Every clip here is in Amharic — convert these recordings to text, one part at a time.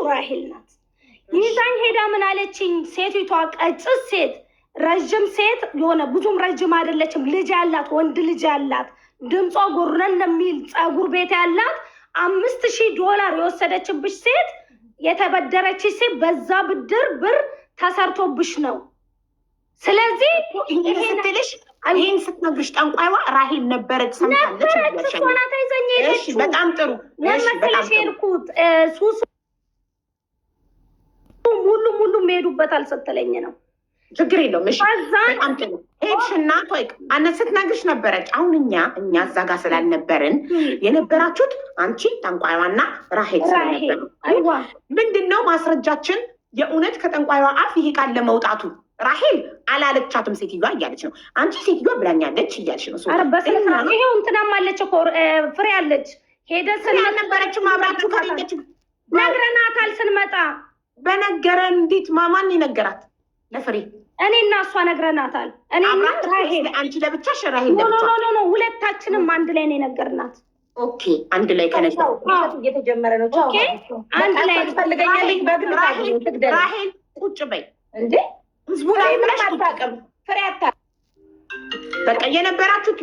ራሄል ናት። ይዛኝ ሄዳ ምን አለችኝ? ሴቲቷ ቀጭስ ሴት ረጅም ሴት የሆነ ብዙም ረጅም አይደለችም፣ ልጅ ያላት ወንድ ልጅ ያላት ድምጿ ጎርነን እንደሚል ጸጉር ቤት ያላት $5000 የወሰደችብሽ ሴት የተበደረች ሴት በዛ ብድር ብር ተሰርቶብሽ ነው። ስለዚህ ይሄን ስትነግርሽ ጠንቋይዋ ራሄል ነበረች፣ ሰምታለች። በጣም ጥሩ ለመሰለሽ ሄድኩት ሱሱ ሙሉ የሚሄዱበታል ስትለኝ ነው። ችግር የለውም። እሺ በጣም ጥሩ ሄድሽና ስትነግርሽ ነበረች። አሁን እኛ እዛ ጋር ስላልነበርን የነበራችሁት አንቺ ጠንቋይዋና ራሄል ስለነበሩ ምንድነው ማስረጃችን? የእውነት ከጠንቋይዋ አፍ ይሄ ቃል ለመውጣቱ ራሄል አላለቻትም ሴትዮዋ እያለች ነው። አንቺ ሴትዮዋ ብላኛለች እያለች ነው። ይሄው እንትናም አለች እኮ ፍሬ አለች። ሄደ ስላልነበረችም አብራችሁ ካለች ነግረናታል። ስንመጣ በነገረን እንዴት ማማን ይነገራት? ለፍሬ እኔና እሷ ነግረናታል። እኔና ራሄል አንቺ ለብቻሽ ራሄል ለብቻ ኖ ሁለታችንም አንድ ላይ ነው የነገርናት። ኦኬ አንድ ላይ ከነገሩ እየተጀመረ ነው። ኦኬ አንድ ላይ ፈልገኛለኝ በግል ራሄል ቁጭ በይ እንዴ ህዝቡ ላይ ምንም አታውቅም። ፍሬ አታውቅም። በቃ የነበራችሁት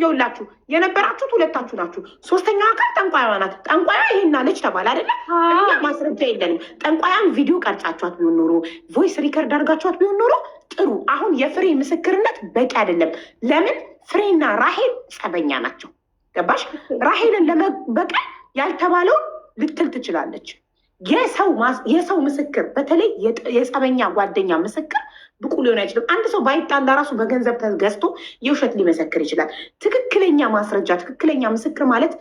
ሁለታችሁ ናችሁ። ሶስተኛዋ አካል ጠንቋይዋ ናት። ጠንቋይዋ ይሄን አለች ተባለ አይደለ? እኛ ማስረጃ የለንም። ጠንቋያን ቪዲዮ ቀርጻችኋት ቢሆን ኖሮ ቮይስ ሪከርድ አድርጋችኋት ቢሆን ኖሮ ጥሩ። አሁን የፍሬ ምስክርነት በቂ አይደለም። ለምን? ፍሬና ራሄል ጸበኛ ናቸው። ገባሽ? ራሄልን ለመበቀል ያልተባለውን ልትል ትችላለች። የሰው ምስክር በተለይ የጸበኛ ጓደኛ ምስክር ብቁ ሊሆን አይችልም። አንድ ሰው ባይጣላ ራሱ በገንዘብ ተገዝቶ የውሸት ሊመሰክር ይችላል። ትክክለኛ ማስረጃ፣ ትክክለኛ ምስክር ማለት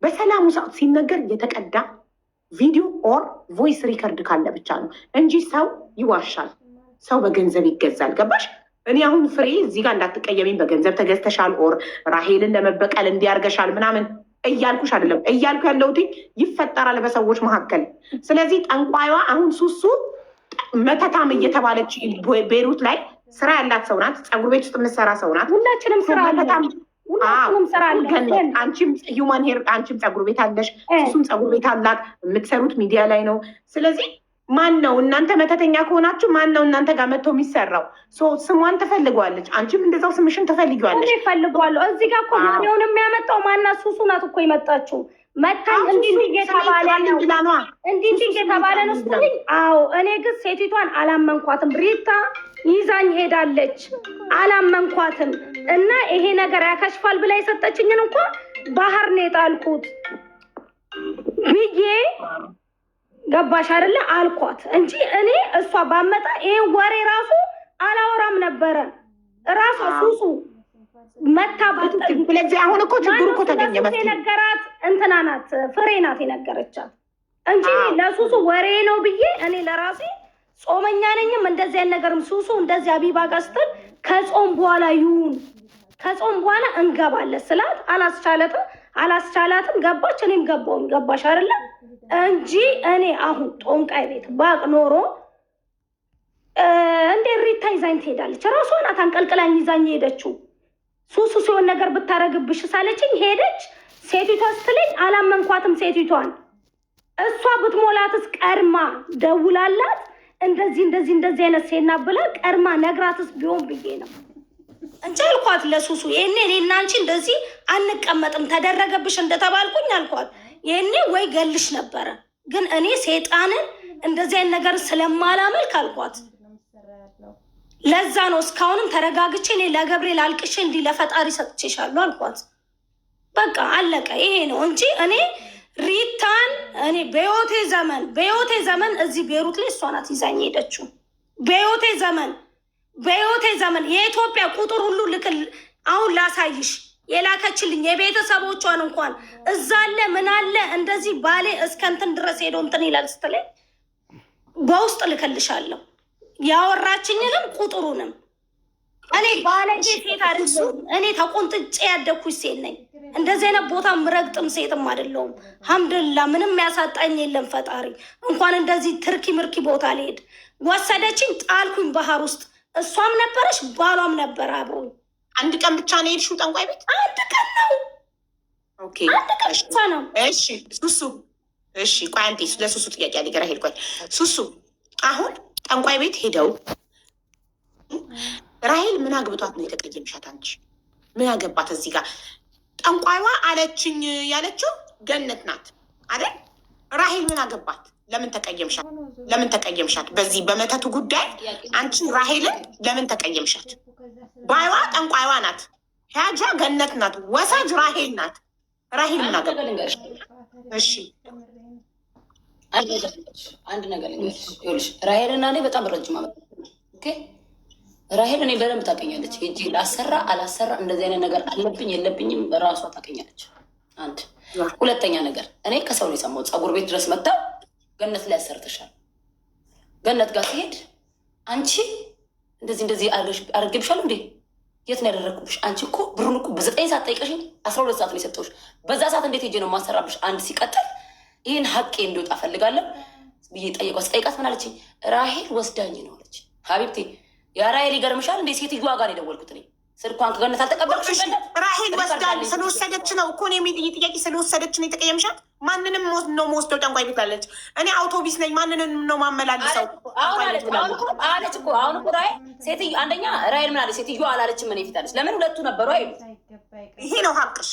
በሰላሙ ሰዓት ሲነገር የተቀዳ ቪዲዮ ኦር ቮይስ ሪከርድ ካለ ብቻ ነው እንጂ ሰው ይዋሻል። ሰው በገንዘብ ይገዛል። ገባሽ? እኔ አሁን ፍሬ እዚህ ጋር እንዳትቀየሚኝ፣ በገንዘብ ተገዝተሻል ኦር ራሄልን ለመበቀል እንዲያርገሻል ምናምን እያልኩሽ አይደለም። እያልኩ ያለሁት ይፈጠራል በሰዎች መካከል። ስለዚህ ጠንቋይዋ አሁን ሱሱ መተታም እየተባለች ቤሩት ላይ ስራ ያላት ሰው ናት። ፀጉር ቤት ውስጥ የምትሰራ ሰው ናት። ሁላችንም ስራ አለን። አንቺም ሂውማን ሄር፣ አንቺም ፀጉር ቤት አለሽ፣ ሱሱም ፀጉር ቤት አላት። የምትሰሩት ሚዲያ ላይ ነው። ስለዚህ ማን ነው እናንተ መተተኛ ከሆናችሁ ማን ነው እናንተ ጋር መጥቶ የሚሰራው? ስሟን ትፈልገዋለች። አንቺም እንደዛው ስምሽን ትፈልጊዋለች። ይፈልጓለሁ። እዚህ ጋር እኮ ሆን የሚያመጣው ማናት? ሱሱ ናት እኮ የመጣችው። መታኝ እንዲህ እየተባለ ነው ስትለኝ፣ አዎ እኔ ግን ሴቲቷን አላመንኳትም። ሪታ ይዛኝ ሄዳለች፣ አላመንኳትም። እና ይሄ ነገር ያከሽፋል ብላ የሰጠችኝን እንኳ ባህር ነው የጣልኩት ብዬ ገባሽ አይደለ አልኳት እንጂ እኔ እሷ ባመጣ ይሄ ወሬ ራሱ አላወራም ነበረ። ራሷ ሱሱ መታባት። ስለዚህ አሁን እኮ ችግሩ እኮ ተገኘ። የነገራት እንትና ናት፣ ፍሬ ናት የነገረቻት እንጂ ለሱሱ ወሬ ነው ብዬ እኔ ለራሴ ጾመኛ ነኝም እንደዚህ አይነት ነገርም ሱሱ እንደዚህ አቢባ ጋር ስትል ከጾም በኋላ ይሁን ከጾም በኋላ እንገባለን ስላት አላስቻላትም። ገባች፣ እኔም ገባሁኝ። ገባሽ አይደለ እንጂ እኔ አሁን ጦንቃይ ቤት ባቅ ኖሮ እንዴ ሪታ ይዛኝ ትሄዳለች? ራሷ ናት አንቀልቅላኝ ይዛኝ ሄደችው። ሱሱ ሲሆን ነገር ብታረግብሽ ሳለችኝ ሄደች። ሴቲቷ ስትለኝ አላመንኳትም። ሴቲቷን እሷ ብትሞላትስ ቀድማ ደውላላት እንደዚህ አይነት ሴና ብላ ቀድማ ነግራትስ ቢሆን ብዬ ነው እንጂ አልኳት ለሱሱ። ይሄኔ እኔና አንቺ እንደዚህ አንቀመጥም ተደረገብሽ እንደተባልኩኝ አልኳት። ይሄኔ ወይ ገልሽ ነበረ። ግን እኔ ሴጣንን እንደዚህ አይነት ነገር ስለማላመልክ አልኳት። ለዛ ነው እስካሁንም ተረጋግቼ እኔ ለገብርኤል አልቅሼ እንዲህ ለፈጣሪ ሰጥቼሻለሁ አልኳት። በቃ አለቀ። ይሄ ነው እንጂ እኔ ሪታን እኔ በህይወቴ ዘመን እዚህ ቤሩት ላይ እሷ ናት ይዛኝ ሄደችው። በህይወቴ ዘመን የኢትዮጵያ ቁጥር ሁሉ ልክል አሁን ላሳይሽ የላከችልኝ የቤተሰቦቿን እንኳን እዛ አለ ምን አለ እንደዚህ ባሌ እስከ እንትን ድረስ ሄዶ እንትን ይላል ስትለኝ በውስጥ ልከልሻለሁ። ያወራችኝንም ቁጥሩንም እኔ ባለጌ ሴት አይደለሁም። እኔ ተቆንጥጬ ያደኩሽ ሴት ነኝ። እንደዚህ አይነት ቦታ ምረግጥም ሴትም አይደለሁም። ሐምድላ ምንም ያሳጣኝ የለም ፈጣሪ። እንኳን እንደዚህ ትርኪ ምርኪ ቦታ ልሄድ ወሰደችኝ፣ ጣልኩኝ ባህር ውስጥ። እሷም ነበረች ባሏም ነበረ አብሮኝ። አንድ ቀን ብቻ ነው የሄድሽው ጠንቋይ ቤት? አንድ ቀን ነው። ኦኬ፣ አንድ ቀን ብቻ ነው። እሺ ሱሱ እሺ ቆይ አንዴ ለሱሱ ጥያቄ አለ። ራሄል ቆይ ሱሱ አሁን ጠንቋይ ቤት ሄደው ራሄል ምን አግብቷት ነው የተቀየምሻት? አንቺ ምን አገባት እዚህ ጋር? ጠንቋይዋ አለችኝ ያለችው ገነት ናት አይደል? ራሄል ምን አገባት? ለምን ተቀየምሻት? ለምን ተቀየምሻት? በዚህ በመተቱ ጉዳይ አንቺ ራሄልን ለምን ተቀየምሻት? ባይዋ ጠንቋይዋ ናት፣ ሂያጇ ገነት ናት፣ ወሳጅ ራሄል ናት። ራሄል ምን አገባት? እሺ አንድ ነገር ልንገርሽ፣ ይኸውልሽ ራሄል እና እኔ በጣም ረጅም አመት ኦኬ። ራሄል እኔ በደንብ ታውቀኛለች። ሄጄ ላሰራ አላሰራ እንደዚህ አይነት ነገር አለብኝ የለብኝም ራሷ ታውቀኛለች። አንድ ሁለተኛ ነገር እኔ ከሰው ነው የሰማሁት። ፀጉር ቤት ድረስ መጥተው ገነት ላይ ያሰርተሻል። ገነት ጋር ሲሄድ አንቺ እንደዚህ እንደዚህ አርግብሻል እንዴ? የት ነው ያደረግኩብሽ? አንቺ እኮ ብሩን እኮ በ9 ሰዓት ጠይቀሽኝ 12 ሰዓት ነው የሰጠሁሽ። በዛ ሰዓት እንዴት ሄጄ ነው ማሰራብሽ? አንድ ሲቀጥል ይህን ሀቄ እንዲወጣ ፈልጋለሁ ብዬ ጠየቋት። ስጠይቃት ምን አለችኝ? ራሄል ወስዳኝ ነው አለች። ሀቢብቴ የራሄል ይገርምሻል እንዴ? ሴትዮዋ ጋር ነው የደወልኩት እኔ። ስልኳን ከገነት አልተቀበልኩሽ። ራሄል ወስዳኝ ስለወሰደች ነው እኮ እኔ ጥያቄ ስለወሰደች ነው የተቀየምሻት። ማንንም ነው መወስደው ጠንቋይ ቤት አለች። እኔ አውቶቢስ ነኝ ማንንም ነው ማመላልሰው አለች እኮ። አሁን እኮ ራሄል ሴትዮ አንደኛ ራሄል ምን አለች? ሴትዮዋ አላለችም እኔ ፊት አለች። ለምን ሁለቱ ነበሩ አይሉ። ይሄ ነው ሀቅሽ።